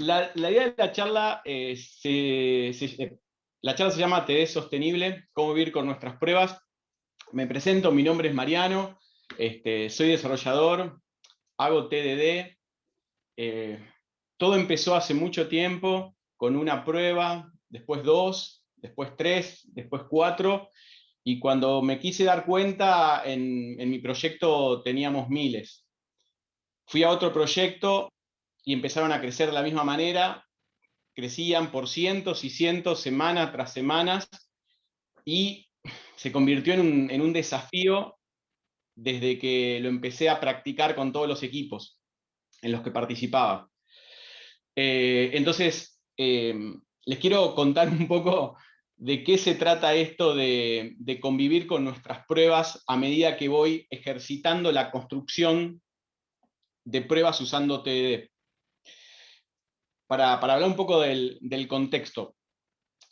La idea de la charla, la charla se llama TD Sostenible, cómo vivir con nuestras pruebas. Me presento, mi nombre es Mariano, soy desarrollador, hago TDD. Todo empezó hace mucho tiempo con una prueba, después dos, después tres, después cuatro, y cuando me quise dar cuenta, en mi proyecto teníamos miles. Fui a otro proyecto y empezaron a crecer de la misma manera, crecían por cientos y cientos, semana tras semana, y se convirtió en un desafío desde que lo empecé a practicar con todos los equipos en los que participaba. Entonces, les quiero contar un poco de qué se trata esto de convivir con nuestras pruebas a medida que voy ejercitando la construcción de pruebas usando TDD. Para hablar un poco del contexto.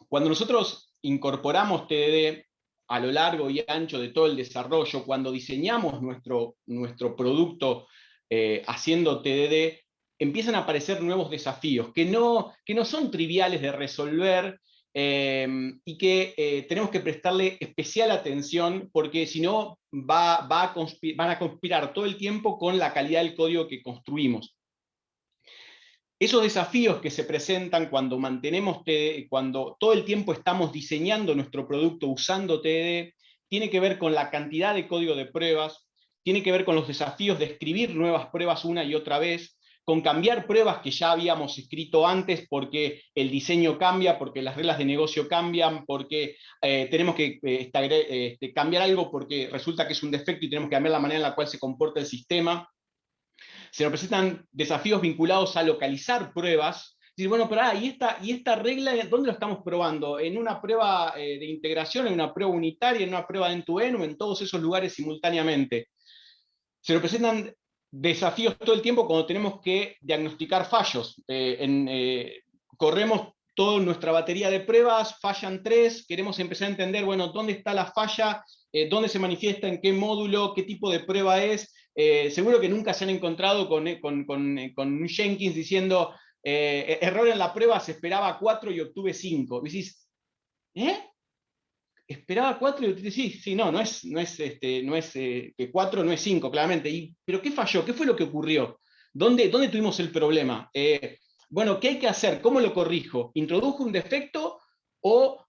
Cuando nosotros incorporamos TDD a lo largo y ancho de todo el desarrollo, cuando diseñamos nuestro producto haciendo TDD, empiezan a aparecer nuevos desafíos que no son triviales de resolver, y que tenemos que prestarle especial atención, porque si no van a conspirar todo el tiempo con la calidad del código que construimos. Esos desafíos que se presentan cuando mantenemos TDD, cuando todo el tiempo estamos diseñando nuestro producto usando TDD, tiene que ver con la cantidad de código de pruebas, tiene que ver con los desafíos de escribir nuevas pruebas una y otra vez, con cambiar pruebas que ya habíamos escrito antes porque el diseño cambia, porque las reglas de negocio cambian, porque tenemos que cambiar algo porque resulta que es un defecto y tenemos que cambiar la manera en la cual se comporta el sistema. Se nos presentan desafíos vinculados a localizar pruebas. Decir, bueno, pero ¿y esta regla dónde lo estamos probando? ¿En una prueba de integración, en una prueba unitaria, en una prueba de end-to-end o en todos esos lugares simultáneamente? Se nos presentan desafíos todo el tiempo cuando tenemos que diagnosticar fallos. Corremos toda nuestra batería de pruebas, fallan tres, queremos empezar a entender, bueno, dónde está la falla, dónde se manifiesta, en qué módulo, qué tipo de prueba es. Seguro que nunca se han encontrado con un Jenkins diciendo, error en la prueba, se esperaba 4 y obtuve 5. Y decís, ¿eh? Esperaba 4 y decís, sí, no es que 4 no es 5, claramente. ¿Pero qué falló? ¿Qué fue lo que ocurrió? ¿Dónde tuvimos el problema? Bueno, ¿qué hay que hacer? ¿Cómo lo corrijo? ¿Introdujo un defecto o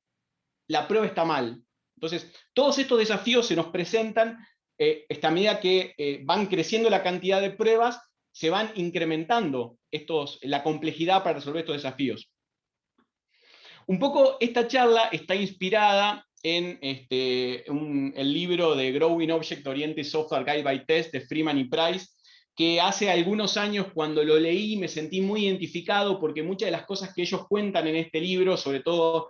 la prueba está mal? Entonces, todos estos desafíos se nos presentan esta medida que van creciendo la cantidad de pruebas, se van incrementando la complejidad para resolver estos desafíos. Un poco esta charla está inspirada en el libro de Growing Object Oriented Software Guide by Test de Freeman y Price, que hace algunos años cuando lo leí me sentí muy identificado porque muchas de las cosas que ellos cuentan en este libro, sobre todo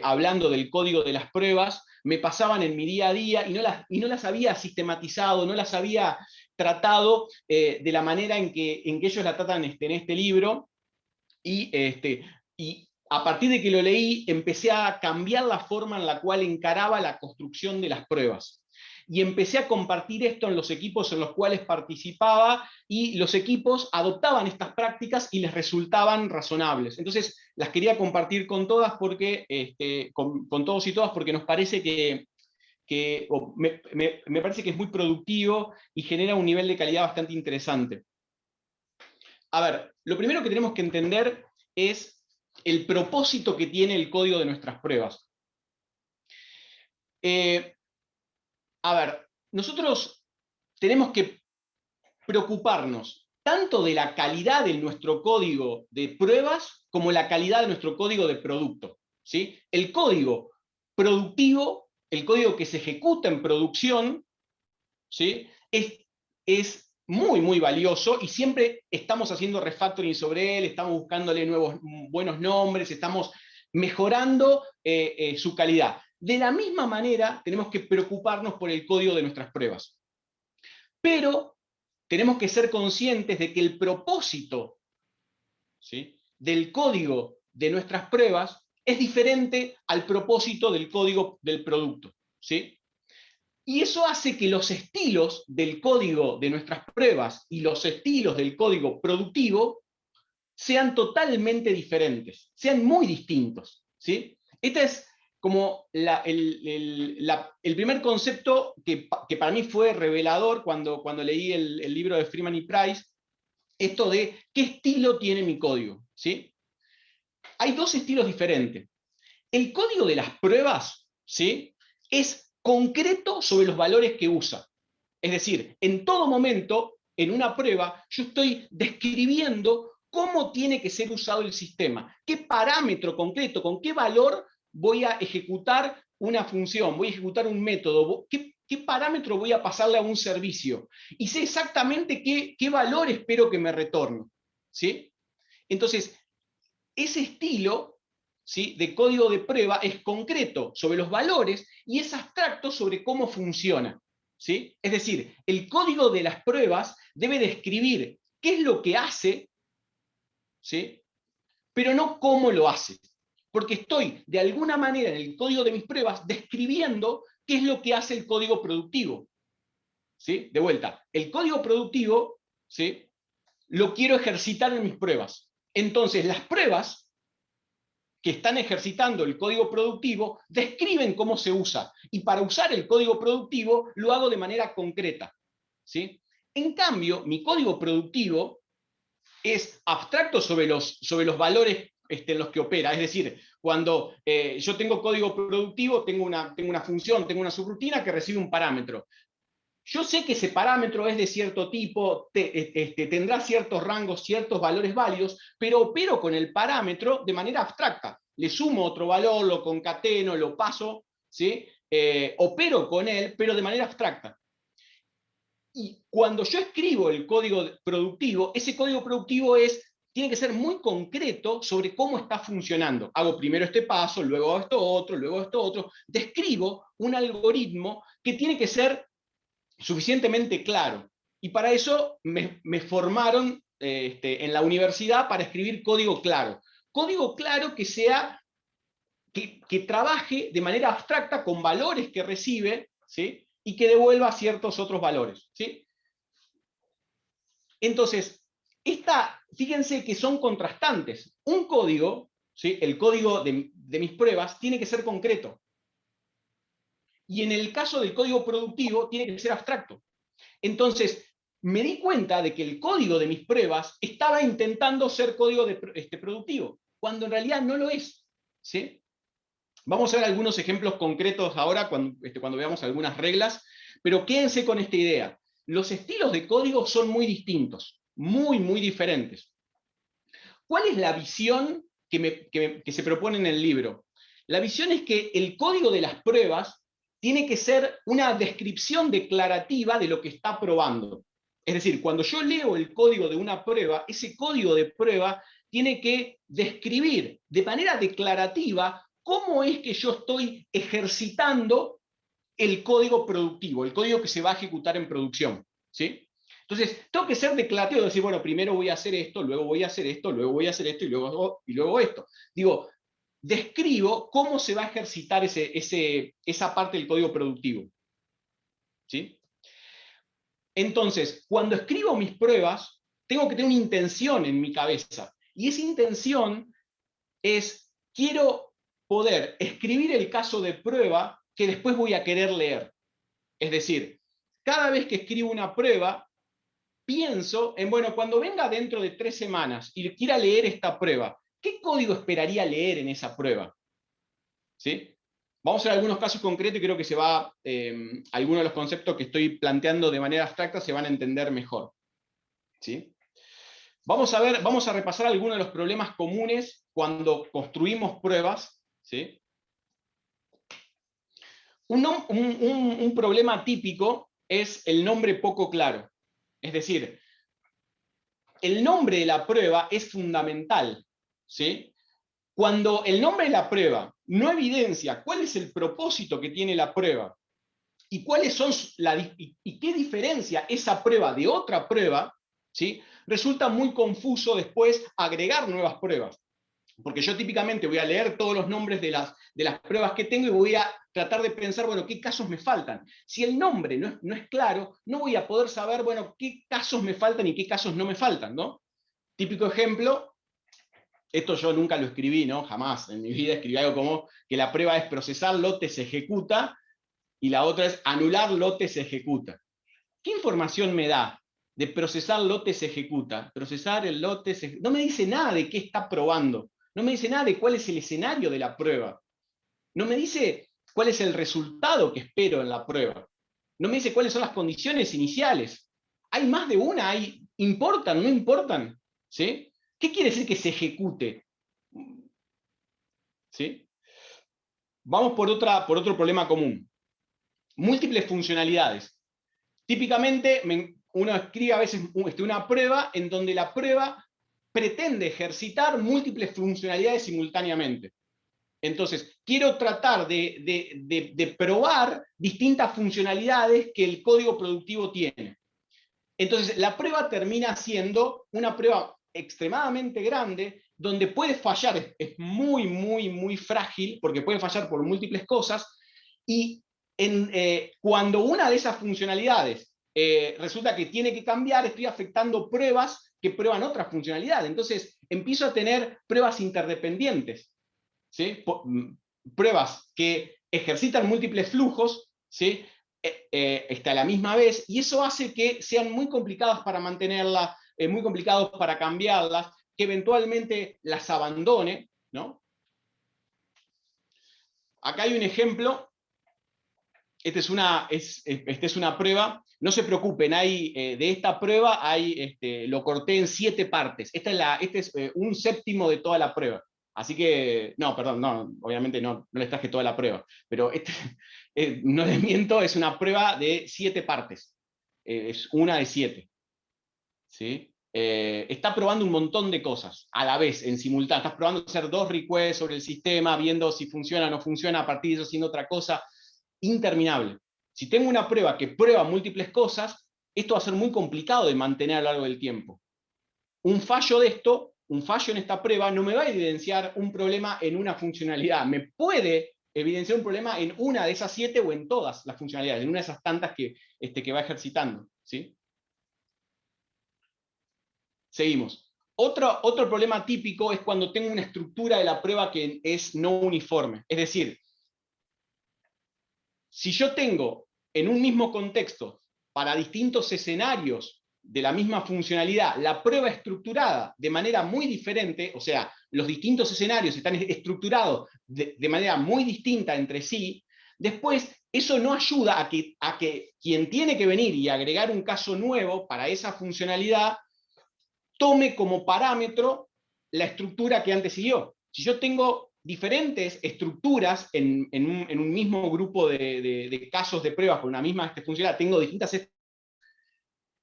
hablando del código de las pruebas, me pasaban en mi día a día y no las había sistematizado, no las había tratado de la manera en que ellos la tratan en este libro. Y a partir de que lo leí, empecé a cambiar la forma en la cual encaraba la construcción de las pruebas. Y empecé a compartir esto en los equipos en los cuales participaba, y los equipos adoptaban estas prácticas y les resultaban razonables. Entonces, las quería compartir con todas porque, con todos y todas, porque nos parece me parece que es muy productivo y genera un nivel de calidad bastante interesante. A ver, lo primero que tenemos que entender es el propósito que tiene el código de nuestras pruebas. A ver, nosotros tenemos que preocuparnos tanto de la calidad de nuestro código de pruebas como la calidad de nuestro código de producto, ¿sí? El código productivo, el código que se ejecuta en producción, ¿sí? Es muy, muy valioso y siempre estamos haciendo refactoring sobre él, estamos buscándole buenos nombres, estamos mejorando su calidad. De la misma manera, tenemos que preocuparnos por el código de nuestras pruebas. Pero tenemos que ser conscientes de que el propósito, ¿sí?, del código de nuestras pruebas es diferente al propósito del código del producto, ¿sí? Y eso hace que los estilos del código de nuestras pruebas y los estilos del código productivo sean totalmente diferentes, sean muy distintos, ¿sí? Este es como el primer concepto que para mí fue revelador cuando leí el libro de Freeman y Price, esto de qué estilo tiene mi código, ¿sí? Hay dos estilos diferentes. El código de las pruebas, ¿sí?, es concreto sobre los valores que usa. Es decir, en todo momento, en una prueba, yo estoy describiendo cómo tiene que ser usado el sistema, qué parámetro concreto, con qué valor voy a ejecutar una función, voy a ejecutar un método, qué parámetro voy a pasarle a un servicio. Y sé exactamente qué valor espero que me retorne, ¿sí? Entonces, ese estilo, ¿sí?, de código de prueba es concreto sobre los valores y es abstracto sobre cómo funciona, ¿sí? Es decir, el código de las pruebas debe describir qué es lo que hace, ¿sí?, pero no cómo lo hace. Porque estoy, de alguna manera, en el código de mis pruebas, describiendo qué es lo que hace el código productivo, ¿sí? De vuelta, el código productivo, ¿sí?, lo quiero ejercitar en mis pruebas. Entonces, las pruebas que están ejercitando el código productivo describen cómo se usa. Y para usar el código productivo lo hago de manera concreta, ¿sí? En cambio, mi código productivo es abstracto sobre los valores en los que opera. Es decir, cuando yo tengo código productivo, tengo una función, tengo una subrutina que recibe un parámetro. Yo sé que ese parámetro es de cierto tipo, tendrá ciertos rangos, ciertos valores válidos, pero opero con el parámetro de manera abstracta. Le sumo otro valor, lo concateno, lo paso, ¿sí? Opero con él, pero de manera abstracta. Y cuando yo escribo el código productivo, ese código productivo tiene que ser muy concreto sobre cómo está funcionando. Hago primero este paso, luego hago esto otro, luego esto otro. Describo un algoritmo que tiene que ser suficientemente claro. Y para eso me formaron en la universidad para escribir código claro. Código claro que trabaje de manera abstracta con valores que recibe, ¿sí?, y que devuelva ciertos otros valores, ¿sí? Entonces, fíjense que son contrastantes. Un código, ¿sí?, el código de mis pruebas, tiene que ser concreto. Y en el caso del código productivo, tiene que ser abstracto. Entonces, me di cuenta de que el código de mis pruebas estaba intentando ser código productivo, cuando en realidad no lo es, ¿sí? Vamos a ver algunos ejemplos concretos ahora cuando veamos algunas reglas, pero quédense con esta idea. Los estilos de código son muy distintos, muy, muy diferentes. ¿Cuál es la visión que se propone en el libro? La visión es que el código de las pruebas tiene que ser una descripción declarativa de lo que está probando. Es decir, cuando yo leo el código de una prueba, ese código de prueba tiene que describir de manera declarativa cómo es que yo estoy ejercitando el código productivo, el código que se va a ejecutar en producción, ¿sí? Entonces, tengo que ser declarativo, decir, bueno, primero voy a hacer esto, luego voy a hacer esto, luego voy a hacer esto y luego esto. Digo, describo cómo se va a ejercitar esa parte del código productivo, ¿sí? Entonces, cuando escribo mis pruebas, tengo que tener una intención en mi cabeza. Y esa intención quiero poder escribir el caso de prueba que después voy a querer leer. Es decir, cada vez que escribo una prueba, pienso en, bueno, cuando venga dentro de 3 semanas y quiera leer esta prueba, ¿qué código esperaría leer en esa prueba? ¿Sí? Vamos a ver algunos casos concretos y creo que algunos de los conceptos que estoy planteando de manera abstracta se van a entender mejor. ¿Sí? Vamos a repasar algunos de los problemas comunes cuando construimos pruebas, ¿sí? Un problema típico es el nombre poco claro. Es decir, el nombre de la prueba es fundamental, ¿sí? Cuando el nombre de la prueba no evidencia cuál es el propósito que tiene la prueba y y qué diferencia esa prueba de otra prueba, ¿sí?, resulta muy confuso después agregar nuevas pruebas. Porque yo típicamente voy a leer todos los nombres de las pruebas que tengo y voy a tratar de pensar, bueno, ¿qué casos me faltan? Si el nombre no es claro, no voy a poder saber, bueno, qué casos me faltan y qué casos no me faltan, ¿no? Típico ejemplo, esto yo nunca lo escribí, ¿no? Jamás en mi vida escribí algo como que la prueba es procesar lote se ejecuta, y la otra es anular lote se ejecuta. ¿Qué información me da de procesar lote se ejecuta? Procesar el lote se ejecuta. No me dice nada de qué está probando. No me dice nada de cuál es el escenario de la prueba. No me dice cuál es el resultado que espero en la prueba. No me dice cuáles son las condiciones iniciales. Hay más de una, importan, no importan. ¿Sí? ¿Qué quiere decir que se ejecute? ¿Sí? Vamos por otro problema común. Múltiples funcionalidades. Típicamente uno escribe a veces una prueba en donde la prueba pretende ejercitar múltiples funcionalidades simultáneamente. Entonces, quiero tratar de probar distintas funcionalidades que el código productivo tiene. Entonces, la prueba termina siendo una prueba extremadamente grande, donde puede fallar, es muy, muy, muy frágil, porque puede fallar por múltiples cosas, y cuando una de esas funcionalidades resulta que tiene que cambiar, estoy afectando pruebas que prueban otras funcionalidades. Entonces, empiezo a tener pruebas interdependientes, ¿sí? Pruebas que ejercitan múltiples flujos, ¿sí? A la misma vez, y eso hace que sean muy complicadas para mantenerlas, muy complicados para cambiarlas, que eventualmente las abandone, ¿no? Acá hay un ejemplo. Esta es una prueba. No se preocupen, de esta prueba lo corté en 7 partes. Este es un séptimo de toda la prueba. Así que, no, perdón, no, obviamente no les traje toda la prueba, pero no les miento, es una prueba de 7 partes. Es una de 7. ¿Sí? Está probando un montón de cosas a la vez, en simultáneo. Estás probando hacer 2 requests sobre el sistema, viendo si funciona o no funciona, a partir de eso haciendo otra cosa. Interminable. Si tengo una prueba que prueba múltiples cosas, esto va a ser muy complicado de mantener a lo largo del tiempo. Un fallo en esta prueba, no me va a evidenciar un problema en una funcionalidad. Me puede evidenciar un problema en una de esas 7 o en todas las funcionalidades, en una de esas tantas que va ejercitando. ¿Sí? Seguimos. Otro problema típico es cuando tengo una estructura de la prueba que es no uniforme. Es decir, si yo tengo en un mismo contexto, para distintos escenarios de la misma funcionalidad, la prueba estructurada de manera muy diferente, o sea, los distintos escenarios están estructurados de manera muy distinta entre sí, después eso no ayuda a que quien tiene que venir y agregar un caso nuevo para esa funcionalidad tome como parámetro la estructura que antes siguió. Si yo tengo diferentes estructuras en un mismo grupo de casos de pruebas por una misma funcionalidad, tengo distintas,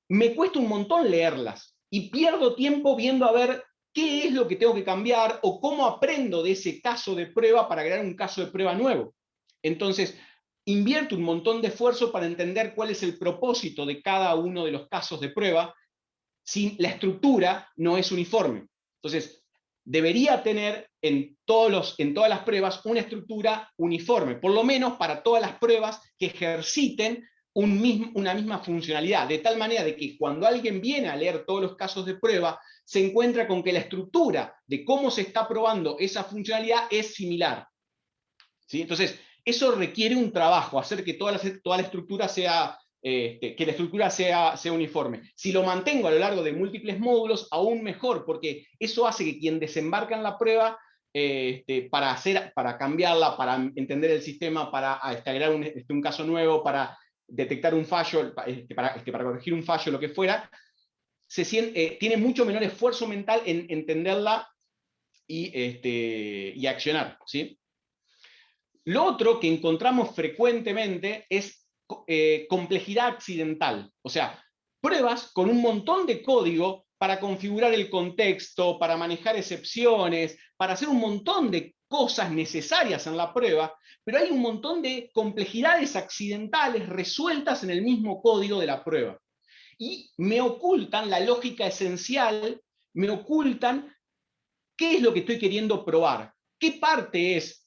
me cuesta un montón leerlas y pierdo tiempo viendo a ver qué es lo que tengo que cambiar o cómo aprendo de ese caso de prueba para crear un caso de prueba nuevo. Entonces, invierto un montón de esfuerzo para entender cuál es el propósito de cada uno de los casos de prueba si la estructura no es uniforme. Entonces, debería tener en todas las pruebas una estructura uniforme, por lo menos para todas las pruebas que ejerciten una misma funcionalidad, de tal manera de que cuando alguien viene a leer todos los casos de prueba, se encuentra con que la estructura de cómo se está probando esa funcionalidad es similar. ¿Sí? Entonces, eso requiere un trabajo, hacer que toda la estructura sea sea uniforme. Si lo mantengo a lo largo de múltiples módulos, aún mejor, porque eso hace que quien desembarca en la prueba para cambiarla, para entender el sistema, para agregar un caso nuevo, para detectar un fallo, para corregir un fallo, lo que fuera, tiene mucho menor esfuerzo mental en entenderla y accionar. ¿Sí? Lo otro que encontramos frecuentemente es complejidad accidental, o sea, pruebas con un montón de código para configurar el contexto, para manejar excepciones, para hacer un montón de cosas necesarias en la prueba, pero hay un montón de complejidades accidentales resueltas en el mismo código de la prueba. Y me ocultan la lógica esencial, me ocultan qué es lo que estoy queriendo probar, qué parte es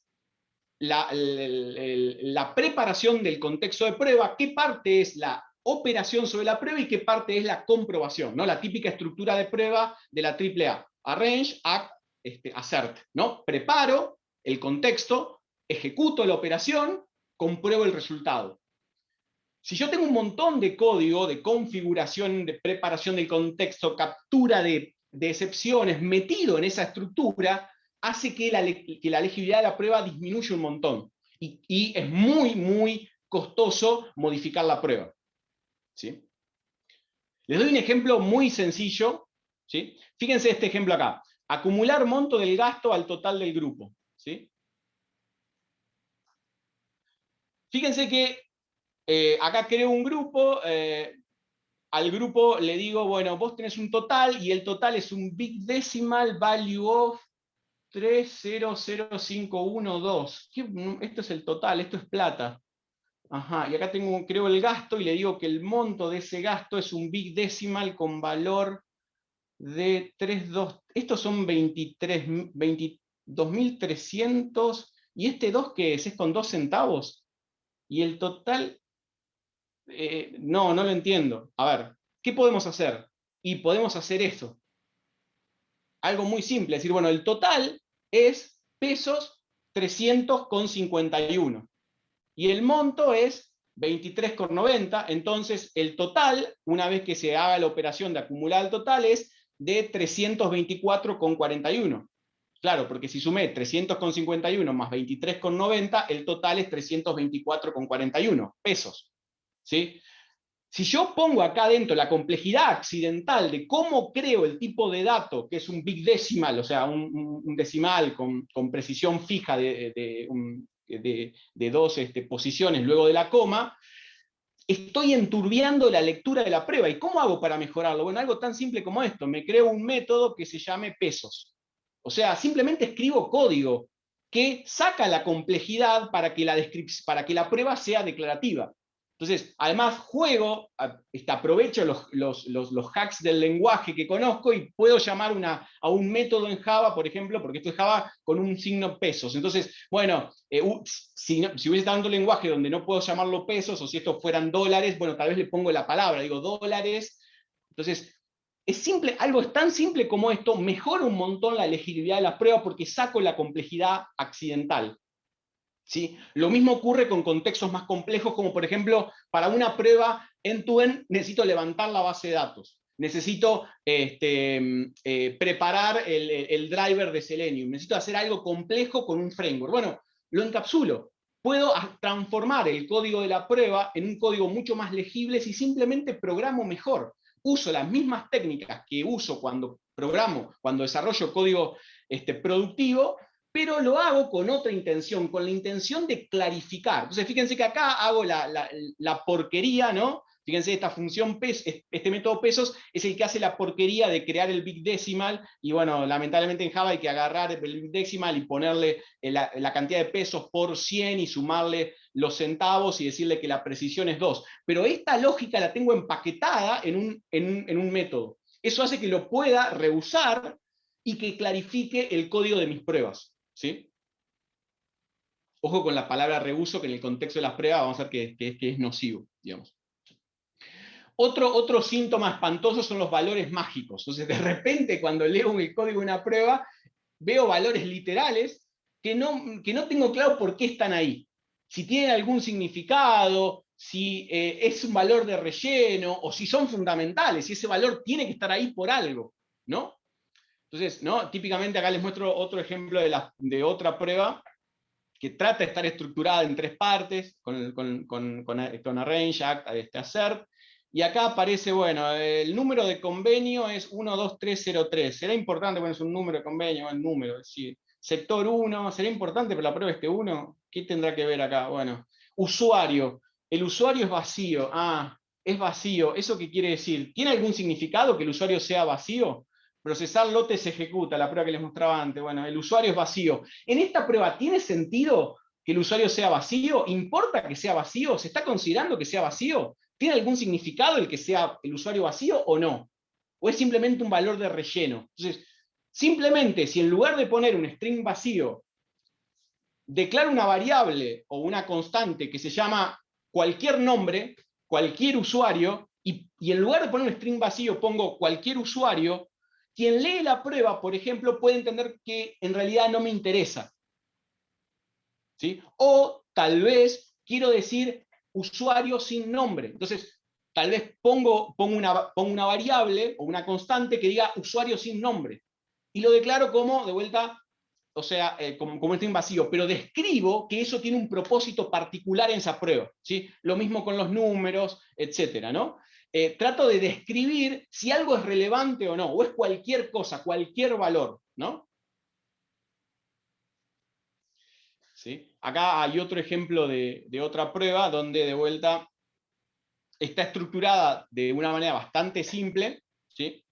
la preparación del contexto de prueba, qué parte es la operación sobre la prueba y qué parte es la comprobación, ¿no? La típica estructura de prueba de la AAA. Arrange, act, assert, ¿no? Preparo el contexto, ejecuto la operación, compruebo el resultado. Si yo tengo un montón de código, de configuración, de preparación del contexto, captura de excepciones metido en esa estructura, hace que la legibilidad de la prueba disminuya un montón. Y es muy, muy costoso modificar la prueba. ¿Sí? Les doy un ejemplo muy sencillo. ¿Sí? Fíjense este ejemplo acá. Acumular monto del gasto al total del grupo. ¿Sí? Fíjense que acá creo un grupo, al grupo le digo, bueno, vos tenés un total y el total es un big decimal value of 300512. Esto es el total, esto es plata. Ajá, y acá tengo, creo el gasto y le digo que el monto de ese gasto es un big decimal con valor de 32. Estos son 22.300. ¿Y este 2 qué es? ¿Es con 2 centavos? Y el total, no lo entiendo. A ver, ¿qué podemos hacer? Y podemos hacer eso. Algo muy simple, es decir, bueno, el total es pesos 300,51 y el monto es 23,90, entonces el total, una vez que se haga la operación de acumular el total, es de 324,41. Claro, porque si sumé 300,51 más 23,90, el total es 324,41 pesos. ¿Sí? Si yo pongo acá dentro la complejidad accidental de cómo creo el tipo de dato, que es un big decimal, o sea, un decimal con precisión fija de dos posiciones luego de la coma, estoy enturbiando la lectura de la prueba. ¿Y cómo hago para mejorarlo? Bueno, algo tan simple como esto. Me creo un método que se llame pesos. O sea, simplemente escribo código que saca la complejidad para que la prueba sea declarativa. Entonces, además juego, aprovecho los hacks del lenguaje que conozco y puedo llamar a un método en Java, por ejemplo, porque esto es Java con un signo pesos. Entonces, bueno, si hubiese tanto lenguaje donde no puedo llamarlo pesos, o si estos fueran dólares, bueno, tal vez le pongo la palabra, digo dólares. Entonces, es simple, algo es tan simple como esto, mejora un montón la legibilidad de la prueba porque saco la complejidad accidental. ¿Sí? Lo mismo ocurre con contextos más complejos, como por ejemplo, para una prueba end-to-end necesito levantar la base de datos, necesito preparar el driver de Selenium, necesito hacer algo complejo con un framework. Bueno, lo encapsulo. Puedo transformar el código de la prueba en un código mucho más legible si simplemente programo mejor. Uso las mismas técnicas que uso cuando programo, cuando desarrollo código productivo, pero lo hago con otra intención, con la intención de clarificar. Entonces, fíjense que acá hago la porquería, ¿no? Fíjense, esta función este método pesos es el que hace la porquería de crear el big decimal, y bueno, lamentablemente en Java hay que agarrar el big decimal y ponerle la cantidad de pesos por 100 y sumarle los centavos y decirle que la precisión es 2. Pero esta lógica la tengo empaquetada en un método. Eso hace que lo pueda reusar y que clarifique el código de mis pruebas. ¿Sí? Ojo con la palabra reuso, que en el contexto de las pruebas vamos a ver que es nocivo, digamos. Otro síntoma espantoso son los valores mágicos. Entonces, de repente, cuando leo el código de una prueba, veo valores literales que no tengo claro por qué están ahí. Si tienen algún significado, si es un valor de relleno, o si son fundamentales, si ese valor tiene que estar ahí por algo, ¿no? Entonces, ¿no? Típicamente acá les muestro otro ejemplo de otra prueba que trata de estar estructurada en 3 partes, con arrange, act, assert, y acá aparece, bueno, el número de convenio es 12303. ¿Será importante poner un número de convenio? El número, es decir, sector 1, ¿será importante para la prueba este 1? ¿Qué tendrá que ver acá? Bueno, usuario. El usuario es vacío. Ah, es vacío. ¿Eso qué quiere decir? ¿Tiene algún significado que el usuario sea vacío? Procesar lote se ejecuta, la prueba que les mostraba antes. Bueno, el usuario es vacío. En esta prueba, ¿tiene sentido que el usuario sea vacío? ¿Importa que sea vacío? ¿Se está considerando que sea vacío? ¿Tiene algún significado el que sea el usuario vacío o no? ¿O es simplemente un valor de relleno? Entonces, simplemente si en lugar de poner un string vacío, declaro una variable o una constante que se llama cualquier nombre, cualquier usuario, y en lugar de poner un string vacío pongo cualquier usuario, quien lee la prueba, por ejemplo, puede entender que en realidad no me interesa. ¿Sí? O tal vez quiero decir usuario sin nombre. Entonces, tal vez pongo una variable o una constante que diga usuario sin nombre. Y lo declaro como, de vuelta, o sea, como este invasivo, pero describo que eso tiene un propósito particular en esa prueba. ¿Sí? Lo mismo con los números, etcétera, ¿no? Trato de describir si algo es relevante o no, o es cualquier cosa, cualquier valor, ¿no? ¿Sí? Acá hay otro ejemplo de otra prueba donde de vuelta está estructurada de una manera bastante simple, ¿sí?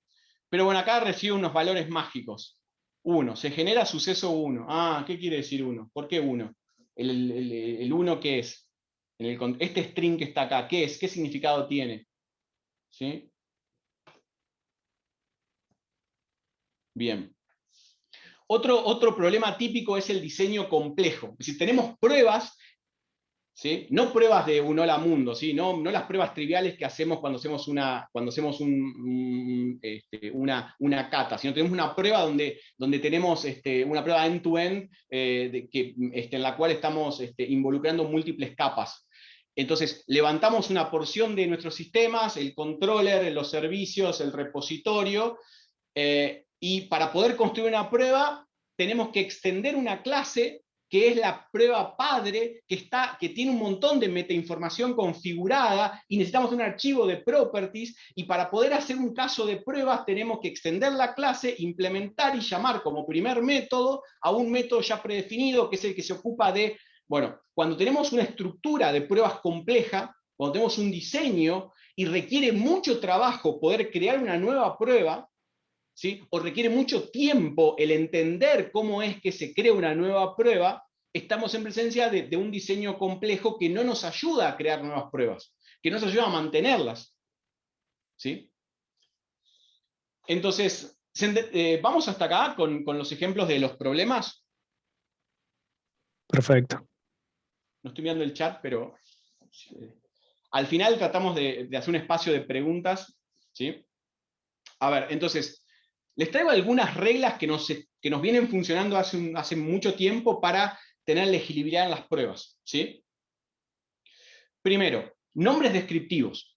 Pero bueno, acá recibe unos valores mágicos. 1, se genera suceso 1. Ah, ¿qué quiere decir 1? ¿Por qué 1? ¿El 1 qué es? Este string que está acá, ¿qué es? ¿Qué significado tiene? ¿Sí? Bien. Otro problema típico es el diseño complejo. Es decir, tenemos pruebas, ¿sí? No pruebas de un hola mundo, ¿sí? No las pruebas triviales que hacemos cuando hacemos una cata, sino tenemos una prueba donde tenemos una prueba end-to-end en la cual estamos involucrando múltiples capas. Entonces, levantamos una porción de nuestros sistemas, el controller, los servicios, el repositorio, y para poder construir una prueba tenemos que extender una clase que es la prueba padre, que tiene un montón de metainformación configurada, y necesitamos un archivo de properties, y para poder hacer un caso de pruebas tenemos que extender la clase, implementar y llamar como primer método a un método ya predefinido, que es el que se ocupa de, bueno, cuando tenemos una estructura de pruebas compleja, cuando tenemos un diseño y requiere mucho trabajo poder crear una nueva prueba, ¿sí? O requiere mucho tiempo el entender cómo es que se crea una nueva prueba, estamos en presencia de un diseño complejo que no nos ayuda a crear nuevas pruebas, que nos ayuda a mantenerlas. ¿Sí? Entonces, vamos hasta acá con los ejemplos de los problemas. Perfecto. No estoy mirando el chat, pero al final tratamos de hacer un espacio de preguntas. ¿Sí? A ver, entonces, les traigo algunas reglas que nos vienen funcionando hace mucho tiempo para tener legibilidad en las pruebas. ¿Sí? Primero, nombres descriptivos.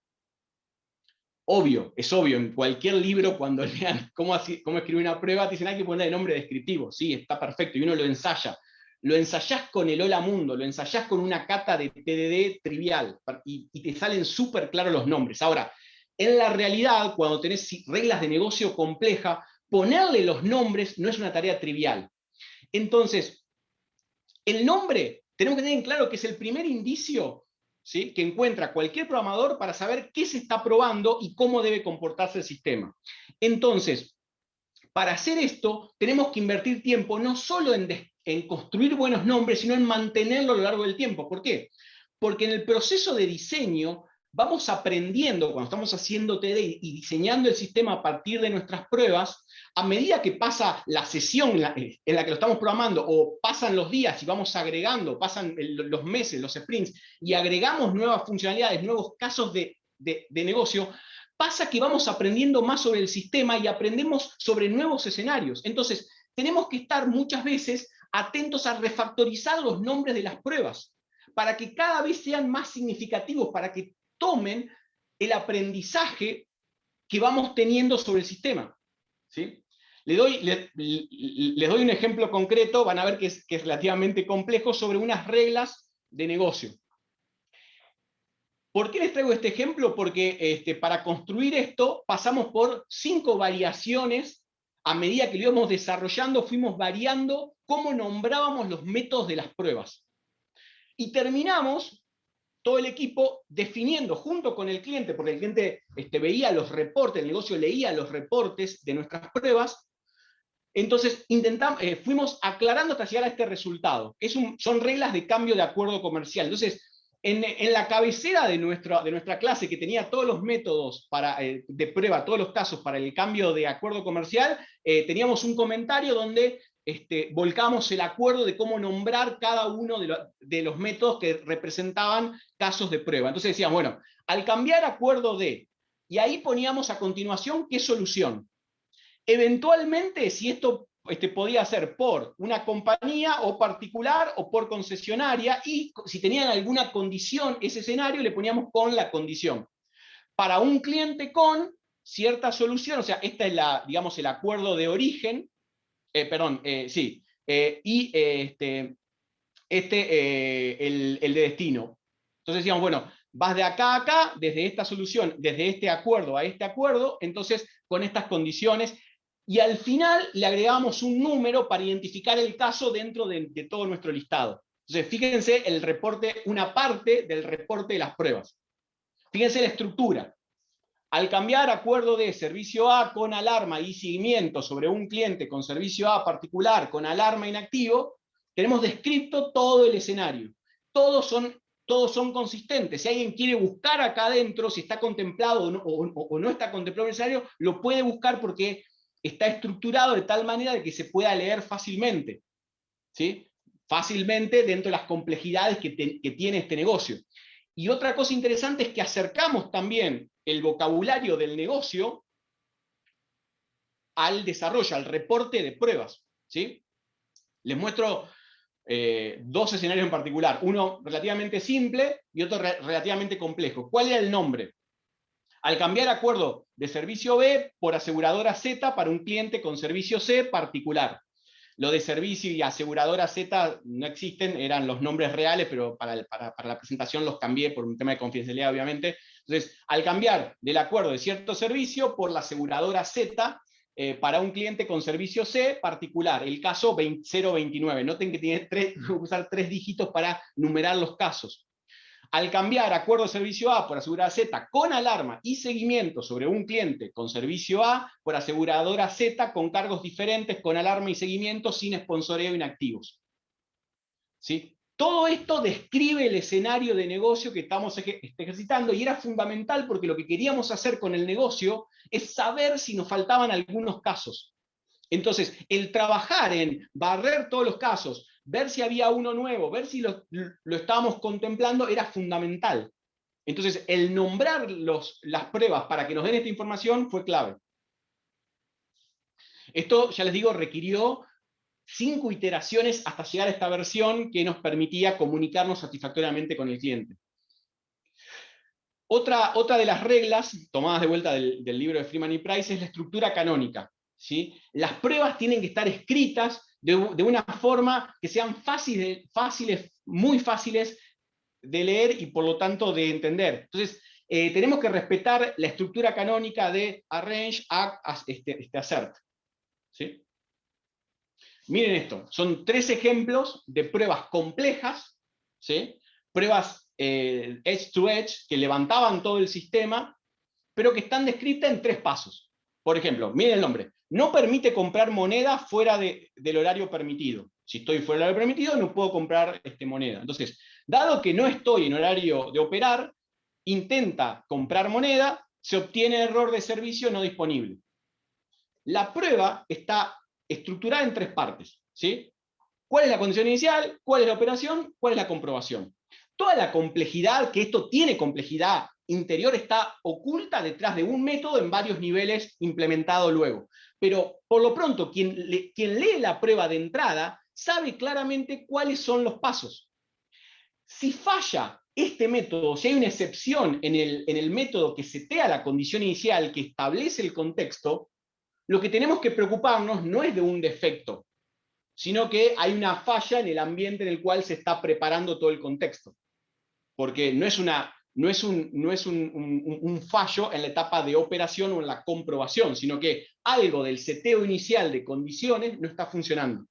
Es obvio, en cualquier libro cuando lean cómo escribir una prueba, te dicen hay que ponerle nombre descriptivo. Sí, está perfecto, y uno lo ensaya. Lo ensayás con el Hola Mundo, lo ensayás con una cata de PDD trivial, y te salen súper claros los nombres. Ahora, en la realidad, cuando tenés reglas de negocio compleja, ponerle los nombres no es una tarea trivial. Entonces, el nombre, tenemos que tener en claro que es el primer indicio, ¿sí?, que encuentra cualquier programador para saber qué se está probando y cómo debe comportarse el sistema. Entonces, para hacer esto, tenemos que invertir tiempo no solo en construir buenos nombres, sino en mantenerlo a lo largo del tiempo. ¿Por qué? Porque en el proceso de diseño vamos aprendiendo, cuando estamos haciendo TD y diseñando el sistema a partir de nuestras pruebas, a medida que pasa la sesión en la que lo estamos programando, o pasan los días y vamos agregando, pasan los meses, los sprints, y agregamos nuevas funcionalidades, nuevos casos de negocio, pasa que vamos aprendiendo más sobre el sistema y aprendemos sobre nuevos escenarios. Entonces, tenemos que estar muchas veces atentos a refactorizar los nombres de las pruebas, para que cada vez sean más significativos, para que tomen el aprendizaje que vamos teniendo sobre el sistema. ¿Sí? Les doy un ejemplo concreto, van a ver que es relativamente complejo, sobre unas reglas de negocio. ¿Por qué les traigo este ejemplo? Porque para construir esto pasamos por 5 variaciones. A medida que lo íbamos desarrollando, fuimos variando cómo nombrábamos los métodos de las pruebas. Y terminamos todo el equipo definiendo junto con el cliente, porque el cliente veía los reportes, el negocio leía los reportes de nuestras pruebas. Entonces fuimos aclarando hasta llegar a este resultado. Son reglas de cambio de acuerdo comercial. Entonces, en la cabecera de nuestra clase, que tenía todos los métodos de prueba, todos los casos para el cambio de acuerdo comercial, teníamos un comentario donde volcamos el acuerdo de cómo nombrar cada uno de los métodos que representaban casos de prueba. Entonces decíamos, bueno, al cambiar acuerdo de, y ahí poníamos a continuación qué solución. Eventualmente, si esto podía ser por una compañía o particular o por concesionaria, y si tenían alguna condición ese escenario, le poníamos con la condición. Para un cliente con cierta solución, o sea, esta es digamos, el acuerdo de origen, sí, y el de destino. Entonces decíamos, bueno, vas de acá a acá, desde esta solución, desde este acuerdo a este acuerdo, entonces con estas condiciones, y al final le agregamos un número para identificar el caso dentro de todo nuestro listado. Entonces, fíjense el reporte, una parte del reporte de las pruebas. Fíjense la estructura. Al cambiar acuerdo de servicio A con alarma y seguimiento sobre un cliente con servicio A particular con alarma inactivo, tenemos descrito todo el escenario. Todos son consistentes. Si alguien quiere buscar acá adentro, si está contemplado o no está contemplado en el escenario, lo puede buscar porque está estructurado de tal manera de que se pueda leer fácilmente. ¿Sí? Fácilmente dentro de las complejidades que tiene este negocio. Y otra cosa interesante es que acercamos también el vocabulario del negocio al desarrollo, al reporte de pruebas. ¿Sí? Les muestro dos escenarios en particular, uno relativamente simple y otro relativamente complejo. ¿Cuál era el nombre? Al cambiar acuerdo de servicio B por aseguradora Z para un cliente con servicio C particular. Lo de servicio y aseguradora Z no existen, eran los nombres reales, pero para la presentación los cambié por un tema de confidencialidad, obviamente. Entonces, al cambiar del acuerdo de cierto servicio por la aseguradora Z, para un cliente con servicio C particular, el caso 029. Noten que tiene que usar 3 dígitos para numerar los casos. Al cambiar acuerdo de servicio A por aseguradora Z con alarma y seguimiento sobre un cliente con servicio A por aseguradora Z con cargos diferentes, con alarma y seguimiento, sin sponsoreo inactivos. ¿Sí? Todo esto describe el escenario de negocio que estamos ejercitando y era fundamental porque lo que queríamos hacer con el negocio es saber si nos faltaban algunos casos. Entonces, el trabajar en barrer todos los casos, ver si había uno nuevo, ver si lo estábamos contemplando, era fundamental. Entonces, el nombrar las pruebas para que nos den esta información fue clave. Esto, ya les digo, requirió 5 iteraciones hasta llegar a esta versión que nos permitía comunicarnos satisfactoriamente con el cliente. Otra de las reglas, tomadas de vuelta del libro de Freeman y Price, es la estructura canónica. ¿Sí? Las pruebas tienen que estar escritas de una forma que sean fáciles, muy fáciles de leer y por lo tanto de entender. Entonces, tenemos que respetar la estructura canónica de arrange, act, assert. ¿Sí? Miren esto, son 3 ejemplos de pruebas complejas, ¿sí? Pruebas edge to edge que levantaban todo el sistema, pero que están descritas en 3 pasos. Por ejemplo, miren el nombre, no permite comprar moneda fuera del horario permitido. Si estoy fuera del horario permitido, no puedo comprar moneda. Entonces, dado que no estoy en horario de operar, intenta comprar moneda, se obtiene error de servicio no disponible. La prueba está estructurada en 3 partes. ¿Sí? ¿Cuál es la condición inicial? ¿Cuál es la operación? ¿Cuál es la comprobación? Toda la complejidad, que esto tiene complejidad interior, está oculta detrás de un método en varios niveles implementado luego. Pero por lo pronto, quien lee la prueba de entrada sabe claramente cuáles son los pasos. Si falla este método, si hay una excepción en el método que setea la condición inicial, que establece el contexto, lo que tenemos que preocuparnos no es de un defecto, sino que hay una falla en el ambiente en el cual se está preparando todo el contexto. Porque no es un fallo en la etapa de operación o en la comprobación, sino que algo del seteo inicial de condiciones no está funcionando.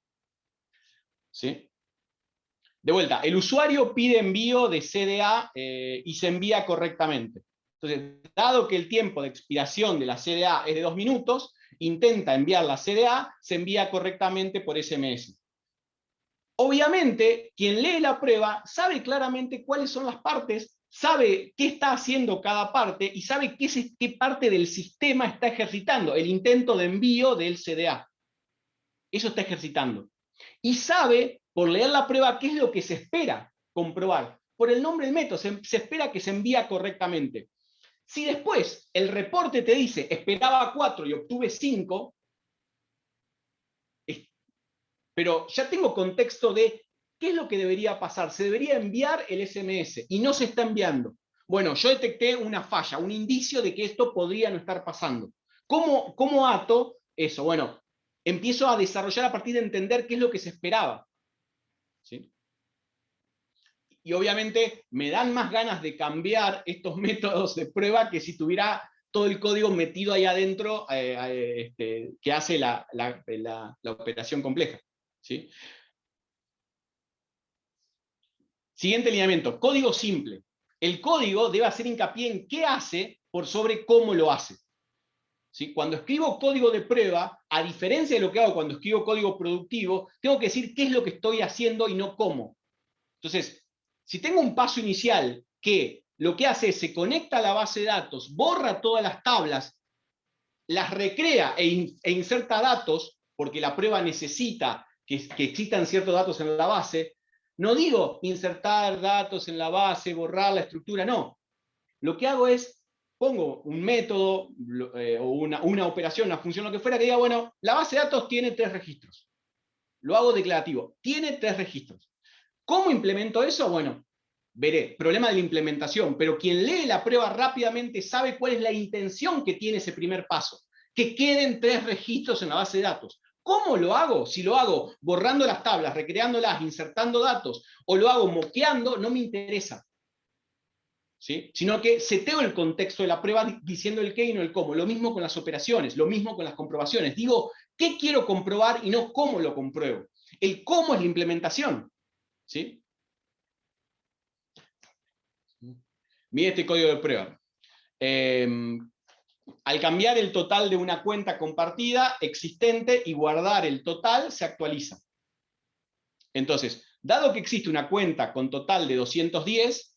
¿Sí? De vuelta, el usuario pide envío de CDA y se envía correctamente. Entonces, dado que el tiempo de expiración de la CDA es de 2 minutos, intenta enviar la CDA, se envía correctamente por SMS. Obviamente, quien lee la prueba sabe claramente cuáles son las partes, sabe qué está haciendo cada parte y sabe qué parte del sistema está ejercitando, el intento de envío del CDA. Eso está ejercitando. Y sabe, por leer la prueba, qué es lo que se espera comprobar. Por el nombre del método, se espera que se envía correctamente. Si después el reporte te dice, esperaba 4 y obtuve 5, pero ya tengo contexto de qué es lo que debería pasar. Se debería enviar el SMS y no se está enviando. Bueno, yo detecté una falla, un indicio de que esto podría no estar pasando. ¿Cómo ato eso? Bueno, empiezo a desarrollar a partir de entender qué es lo que se esperaba. ¿Sí? Y obviamente me dan más ganas de cambiar estos métodos de prueba que si tuviera todo el código metido ahí adentro que hace la operación compleja. ¿Sí? Siguiente lineamiento, código simple. El código debe hacer hincapié en qué hace por sobre cómo lo hace. ¿Sí? Cuando escribo código de prueba, a diferencia de lo que hago cuando escribo código productivo, tengo que decir qué es lo que estoy haciendo y no cómo. Entonces, si tengo un paso inicial que lo que hace es se conecta a la base de datos, borra todas las tablas, las recrea e inserta datos, porque la prueba necesita que existan ciertos datos en la base, no digo insertar datos en la base, borrar la estructura, no. Lo que hago es pongo un método o una operación, una función, lo que fuera, que diga, bueno, la base de datos tiene 3 registros. Lo hago declarativo. Tiene 3 registros. ¿Cómo implemento eso? Bueno, veré. Problema de la implementación. Pero quien lee la prueba rápidamente sabe cuál es la intención que tiene ese primer paso. Que queden 3 registros en la base de datos. ¿Cómo lo hago? Si lo hago borrando las tablas, recreándolas, insertando datos, o lo hago moqueando, no me interesa. ¿Sí? Sino que seteo el contexto de la prueba diciendo el qué y no el cómo. Lo mismo con las operaciones, lo mismo con las comprobaciones. Digo, ¿qué quiero comprobar y no cómo lo compruebo? El cómo es la implementación. ¿Sí? Mire este código de prueba. Al cambiar el total de una cuenta compartida existente y guardar el total, se actualiza. Entonces, dado que existe una cuenta con total de 210,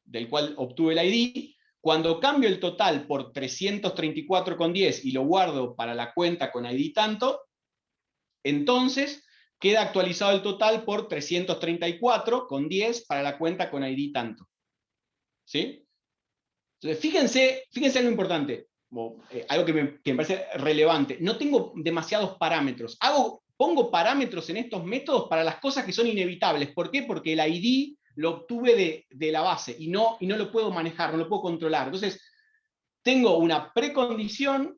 del cual obtuve el ID, cuando cambio el total por 334,10 y lo guardo para la cuenta con ID tanto, entonces queda actualizado el total por 334,10 para la cuenta con ID tanto. ¿Sí? Entonces, fíjense algo importante, algo que me parece relevante. No tengo demasiados parámetros. Pongo parámetros en estos métodos para las cosas que son inevitables. ¿Por qué? Porque el ID lo obtuve de la base y no lo puedo manejar, no lo puedo controlar. Entonces, tengo una precondición,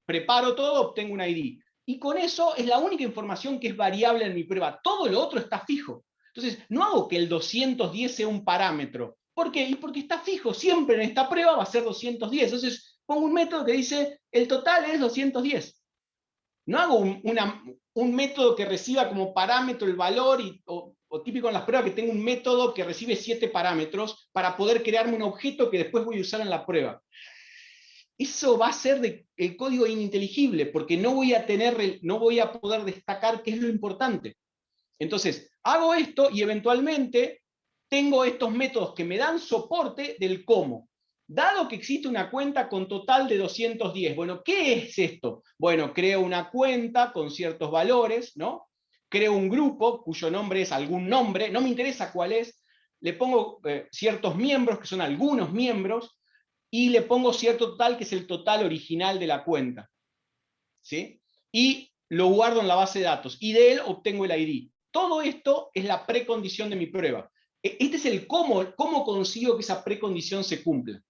preparo todo, obtengo un ID. Y con eso es la única información que es variable en mi prueba. Todo lo otro está fijo. Entonces, no hago que el 210 sea un parámetro. ¿Por qué? Y porque está fijo. Siempre en esta prueba va a ser 210. Entonces, pongo un método que dice, el total es 210. No hago un método que reciba como parámetro el valor, o típico en las pruebas que tengo un método que recibe 7 parámetros para poder crearme un objeto que después voy a usar en la prueba. Eso va a ser el código ininteligible, porque no voy a poder destacar qué es lo importante. Entonces, hago esto y eventualmente tengo estos métodos que me dan soporte del cómo. Dado que existe una cuenta con total de 210, bueno, ¿qué es esto? Bueno, creo una cuenta con ciertos valores, ¿no? Creo un grupo cuyo nombre es algún nombre, no me interesa cuál es, le pongo ciertos miembros, que son algunos miembros, y le pongo cierto total, que es el total original de la cuenta. ¿Sí? Y lo guardo en la base de datos, y de él obtengo el ID. Todo esto es la precondición de mi prueba. Este es el cómo consigo que esa precondición se cumpla.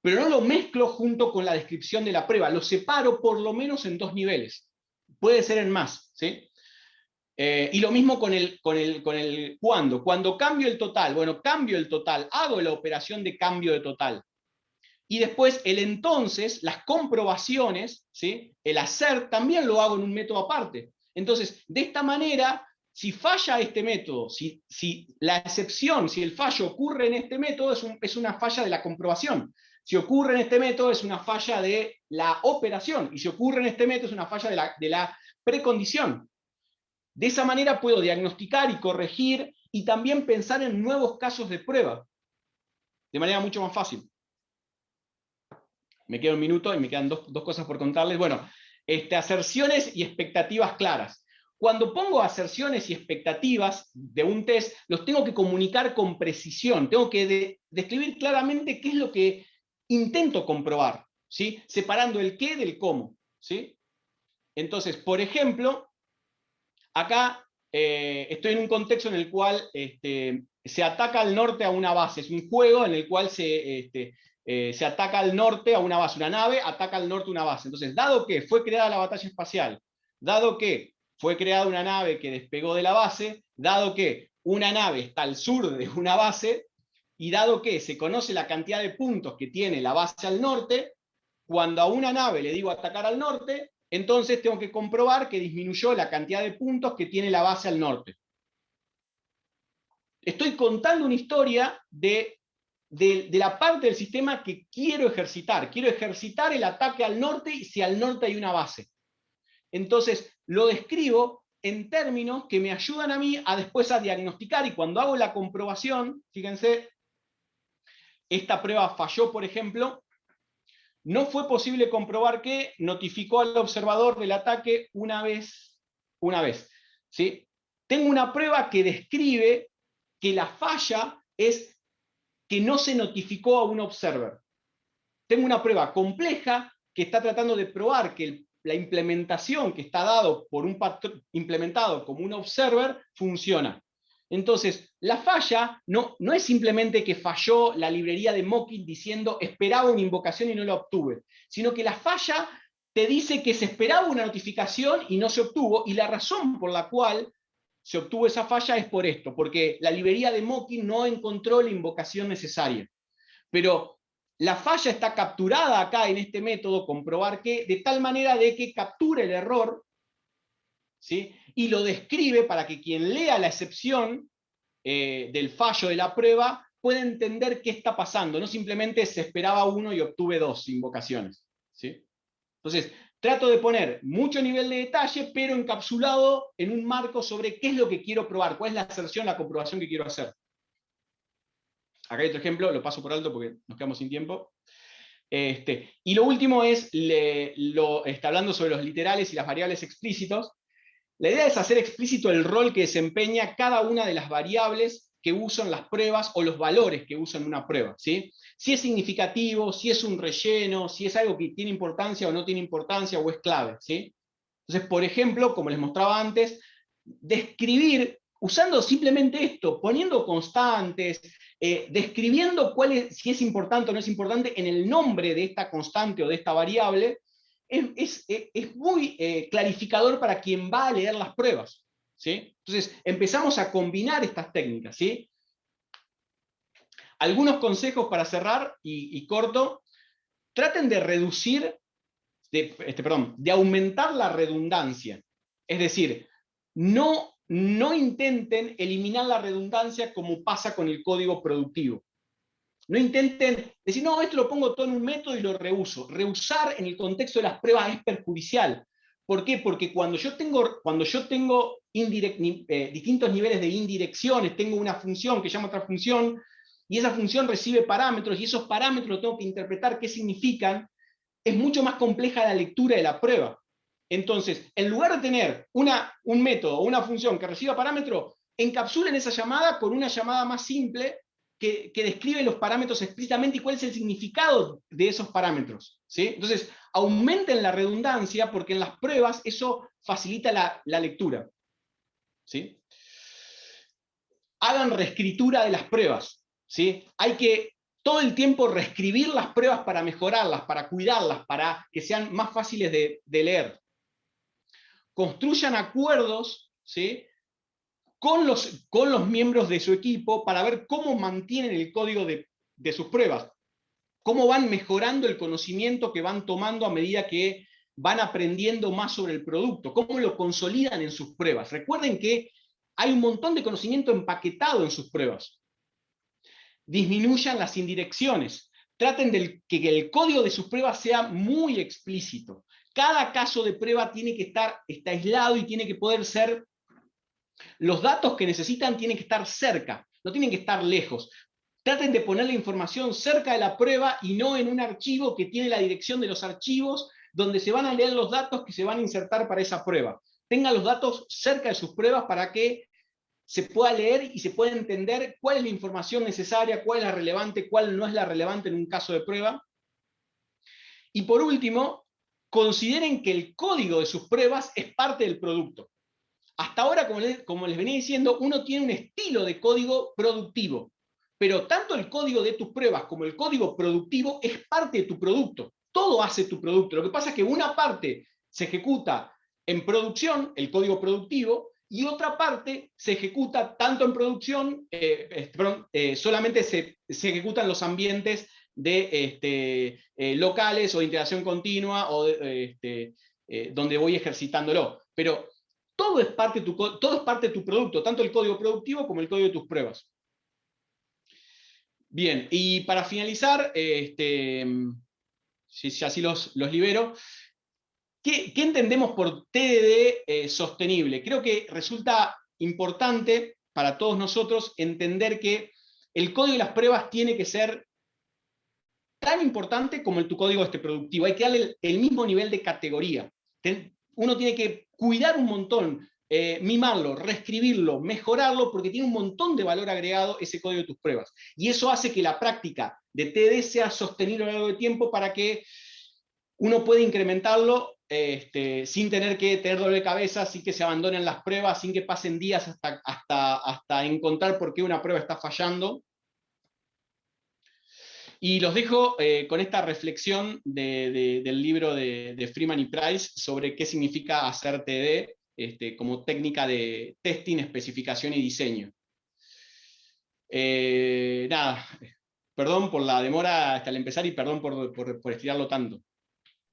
Pero no lo mezclo junto con la descripción de la prueba, lo separo por lo menos en 2 niveles. Puede ser en más, ¿sí? Y lo mismo con el cuándo. Cuando cambio el total, bueno, cambio el total, hago la operación de cambio de total. Y después el entonces, las comprobaciones, ¿sí? El hacer, también lo hago en un método aparte. Entonces, de esta manera, si falla este método, si la excepción, si el fallo ocurre en este método, es una falla de la comprobación. Si ocurre en este método, es una falla de la operación. Y si ocurre en este método, es una falla de la precondición. De esa manera puedo diagnosticar y corregir y también pensar en nuevos casos de prueba. De manera mucho más fácil. Me queda un minuto y me quedan dos cosas por contarles. Bueno, aserciones y expectativas claras. Cuando pongo aserciones y expectativas de un test, los tengo que comunicar con precisión. Tengo que describir claramente qué es lo que intento comprobar, ¿sí? Separando el qué del cómo, ¿sí? Entonces, por ejemplo, Acá estoy en un contexto en el cual se ataca al norte a una base. Es un juego en el cual se ataca al norte a una base. Una nave ataca al norte a una base. Entonces, dado que fue creada la batalla espacial, dado que fue creada una nave que despegó de la base, dado que una nave está al sur de una base, y dado que se conoce la cantidad de puntos que tiene la base al norte, cuando a una nave le digo atacar al norte, entonces tengo que comprobar que disminuyó la cantidad de puntos que tiene la base al norte. Estoy contando una historia de la parte del sistema que quiero ejercitar. Quiero ejercitar el ataque al norte y si al norte hay una base. Entonces lo describo en términos que me ayudan a mí a después a diagnosticar, y cuando hago la comprobación, fíjense, esta prueba falló, por ejemplo, no fue posible comprobar que notificó al observador del ataque una vez. ¿Sí? Tengo una prueba que describe que la falla es que no se notificó a un observer. Tengo una prueba compleja que está tratando de probar que la implementación que está dado por un patrón implementado como un observer funciona. Entonces, la falla no es simplemente que falló la librería de Mockit diciendo esperaba una invocación y no la obtuve, sino que la falla te dice que se esperaba una notificación y no se obtuvo, y la razón por la cual se obtuvo esa falla es por esto, porque la librería de Mockit no encontró la invocación necesaria. Pero la falla está capturada acá en este método, comprobar que, de tal manera de que capture el error, ¿sí? Y lo describe para que quien lea la excepción del fallo de la prueba pueda entender qué está pasando. No simplemente se esperaba uno y obtuve dos invocaciones, ¿sí? Entonces, trato de poner mucho nivel de detalle, pero encapsulado en un marco sobre qué es lo que quiero probar, cuál es la aserción, la comprobación que quiero hacer. Acá hay otro ejemplo, lo paso por alto porque nos quedamos sin tiempo. Y lo último es, está hablando sobre los literales y las variables explícitos. La idea es hacer explícito el rol que desempeña cada una de las variables que usan las pruebas o los valores que usan una prueba, ¿sí? Si es significativo, si es un relleno, si es algo que tiene importancia o no tiene importancia o es clave, ¿sí? Entonces, por ejemplo, como les mostraba antes, describir, usando simplemente esto, poniendo constantes, describiendo si es importante o no es importante en el nombre de esta constante o de esta variable, es muy clarificador para quien va a leer las pruebas, ¿sí? Entonces, empezamos a combinar estas técnicas, ¿sí? Algunos consejos para cerrar y corto. Traten de reducir, de aumentar la redundancia. Es decir, no intenten eliminar la redundancia como pasa con el código productivo. No intenten decir, no, esto lo pongo todo en un método y lo reuso. Reusar en el contexto de las pruebas es perjudicial. ¿Por qué? Porque cuando yo tengo distintos niveles de indirecciones, tengo una función que llama otra función, y esa función recibe parámetros, y esos parámetros los tengo que interpretar qué significan, es mucho más compleja la lectura de la prueba. Entonces, en lugar de tener un método o una función que reciba parámetros, encapsulen esa llamada con una llamada más simple que describe los parámetros explícitamente y cuál es el significado de esos parámetros, ¿sí? Entonces, aumenten la redundancia porque en las pruebas eso facilita la lectura, ¿sí? Hagan reescritura de las pruebas, ¿sí? Hay que todo el tiempo reescribir las pruebas para mejorarlas, para cuidarlas, para que sean más fáciles de leer. Construyan acuerdos, ¿sí? con los miembros de su equipo para ver cómo mantienen el código de sus pruebas, cómo van mejorando el conocimiento que van tomando a medida que van aprendiendo más sobre el producto, cómo lo consolidan en sus pruebas. Recuerden que hay un montón de conocimiento empaquetado en sus pruebas. Disminuyan las indirecciones. Traten de que el código de sus pruebas sea muy explícito. Cada caso de prueba tiene que estar aislado y tiene que poder ser. Los datos que necesitan tienen que estar cerca, no tienen que estar lejos. Traten de poner la información cerca de la prueba y no en un archivo que tiene la dirección de los archivos donde se van a leer los datos que se van a insertar para esa prueba. Tengan los datos cerca de sus pruebas para que se pueda leer y se pueda entender cuál es la información necesaria, cuál es la relevante, cuál no es la relevante en un caso de prueba. Y por último, consideren que el código de sus pruebas es parte del producto. hasta ahora, como les venía diciendo, uno tiene un estilo de código productivo, pero tanto el código de tus pruebas como el código productivo es parte de tu producto. Todo hace tu producto. Lo que pasa es que una parte se ejecuta en producción, el código productivo, y otra parte se ejecuta tanto en producción, solamente se ejecutan los ambientes de locales o de integración continua o donde voy ejercitándolo. Pero todo es parte de tu producto, tanto el código productivo como el código de tus pruebas. Bien, y para finalizar, si así los libero, ¿qué entendemos por TDD sostenible? Creo que resulta importante para todos nosotros entender que el código de las pruebas tiene que ser tan importante como tu código productivo. Hay que darle el mismo nivel de categoría. Uno tiene que cuidar un montón, mimarlo, reescribirlo, mejorarlo, porque tiene un montón de valor agregado ese código de tus pruebas. Y eso hace que la práctica de TD sea sostenible a lo largo del tiempo para que uno pueda incrementarlo sin tener que tener doble de cabeza, sin que se abandonen las pruebas, sin que pasen días hasta encontrar por qué una prueba está fallando. Y los dejo con esta reflexión del libro de Freeman y Price sobre qué significa hacer TD como técnica de testing, especificación y diseño. Nada, perdón por la demora hasta el empezar y perdón por estirarlo tanto.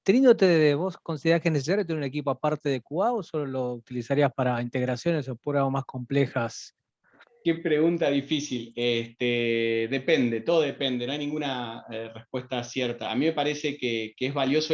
Teniendo TDD, ¿vos considerás que es necesario tener un equipo aparte de QA o solo lo utilizarías para integraciones o pruebas más complejas? Qué pregunta difícil. Depende, todo depende, no hay ninguna respuesta cierta. A mí me parece que es valioso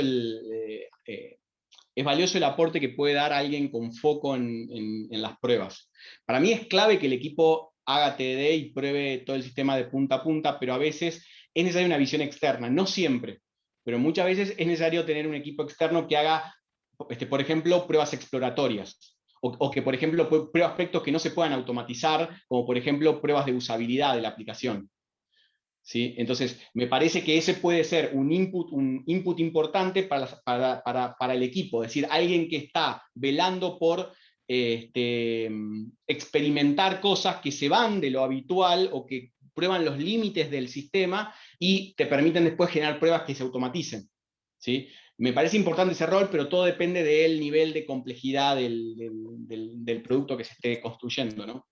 es valioso el aporte que puede dar alguien con foco en las pruebas. Para mí es clave que el equipo haga TD y pruebe todo el sistema de punta a punta, pero a veces es necesaria una visión externa, no siempre, pero muchas veces es necesario tener un equipo externo que haga, por ejemplo, pruebas exploratorias. O que, por ejemplo, prueba aspectos que no se puedan automatizar, como por ejemplo pruebas de usabilidad de la aplicación. ¿Sí? Entonces, me parece que ese puede ser un input importante para el equipo, es decir, alguien que está velando por experimentar cosas que se van de lo habitual o que prueban los límites del sistema y te permiten después generar pruebas que se automaticen. ¿Sí? Me parece importante ese rol, pero todo depende del nivel de complejidad del producto que se esté construyendo, ¿no?